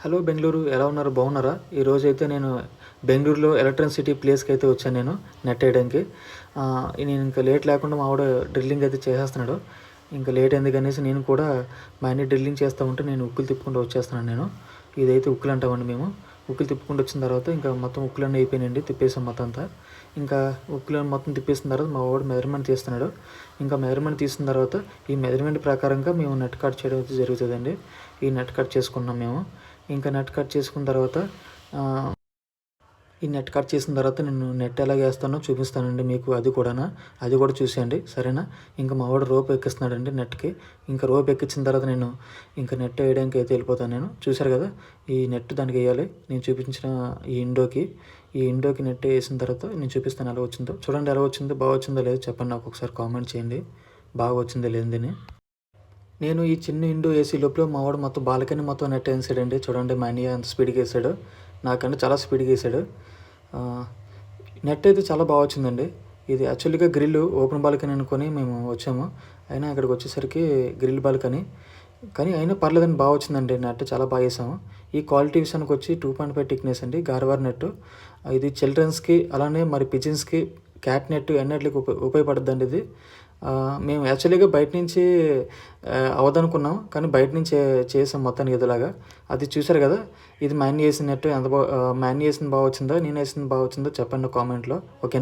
Hello Bengaluru, ఎలా ఉన్నారు? బాగున్నారా? ఈరోజైతే నేను బెంగళూరులో ఎలక్ట్రిసిటీ ప్లేస్కి అయితే వచ్చాను నేను నెట్ వేయడానికి. నేను ఇంకా లేట్ లేకుండా మా వాడు డ్రిల్లింగ్ అయితే చేసేస్తున్నాడు. ఇంకా లేట్ ఎందుకు అనేసి నేను కూడా మా అన్ని డ్రిల్లింగ్ చేస్తూ ఉంటే నేను ఉక్కులు తిప్పుకుంటూ వచ్చేస్తున్నాను నేను. ఇదైతే ఉక్కులు అంటామండి మేము. ఉక్కులు తిప్పుకుంటూ వచ్చిన తర్వాత ఇంకా మొత్తం ఉక్కులన్నీ అయిపోయినాయండి, తిప్పేసాం మొత్తం అంతా. ఇంకా ఉక్కులను మొత్తం తిప్పేసిన తర్వాత మా వాడు మెజర్మెంట్ తీస్తున్నాడు. ఇంకా మెజర్మెంట్ తీసిన తర్వాత ఈ మెజర్మెంట్ ప్రకారంగా మేము నెట్ కట్ చేయడం అయితే జరుగుతుందండి. ఈ నెట్ కట్ చేసుకున్నాం మేము. ఇంకా నెట్ కట్ చేసుకున్న తర్వాత ఈ నెట్ కట్ చేసిన తర్వాత నేను నెట్ ఎలా వేస్తానో చూపిస్తానండి మీకు. అది కూడా చూసేయండి, సరేనా? ఇంకా మా వాడు రోప్ ఎక్కిస్తున్నాడండి నెట్కి. ఇంకా రోప్ ఎక్కించిన తర్వాత నేను ఇంకా నెట్ వేయడానికి అయితే వెళ్ళిపోతాను నేను. చూశారు కదా, ఈ నెట్ దానికి వేయాలి. నేను చూపించిన ఈ ఇండోకి నెట్ వేసిన తర్వాత నేను చూపిస్తాను ఎలా వచ్చిందో. చూడండి ఎలా వచ్చిందో, బాగా వచ్చిందో లేదో చెప్పండి, నాకు ఒకసారి కామెంట్ చేయండి బాగా వచ్చిందో లేదని. నేను ఈ చిన్న ఇండో ఏసీ లోపల మా వాడు మొత్తం బాల్కనీ మొత్తం నెట్ వేసాడండి. చూడండి మా అన్నయ్య అంత స్పీడ్గా వేసాడు, నాకంటే చాలా స్పీడ్గా వేసాడు. నెట్ అయితే చాలా బాగా వచ్చిందండి. ఇది యాక్చువల్గా గ్రిల్ ఓపెన్ బాల్కనీ అనుకొని మేము వచ్చాము. అయినా ఇక్కడికి వచ్చేసరికి గ్రిల్ బాల్కనీ, కానీ అయినా పర్లేదండి, బాగా వచ్చిందండి. నెట్ చాలా బాగా వేసాము. ఈ క్వాలిటీ విషయానికి వచ్చి 2.5 థిక్నెస్ అండి, గార్వార్ నెట్. ఇది చిల్డ్రన్స్కి, అలానే మరి పిజిన్స్కి, క్యాట్ నెట్ అన్నిటికి ఉపయోగపడుతుందండి ఇది. మేము యాక్చువల్గా బయట నుంచి అవదనుకున్నాం, కానీ బయట నుంచి చేసాం మొత్తానికి ఇదిలాగా. అది చూసారు కదా, ఇది మా అన్న వేసిన నెట్ ఎంత మా అన్న వేసింది బాగా వచ్చిందో, నేను వేసింది బాగా వచ్చిందో చెప్పండి కామెంట్లో, ఓకేనా?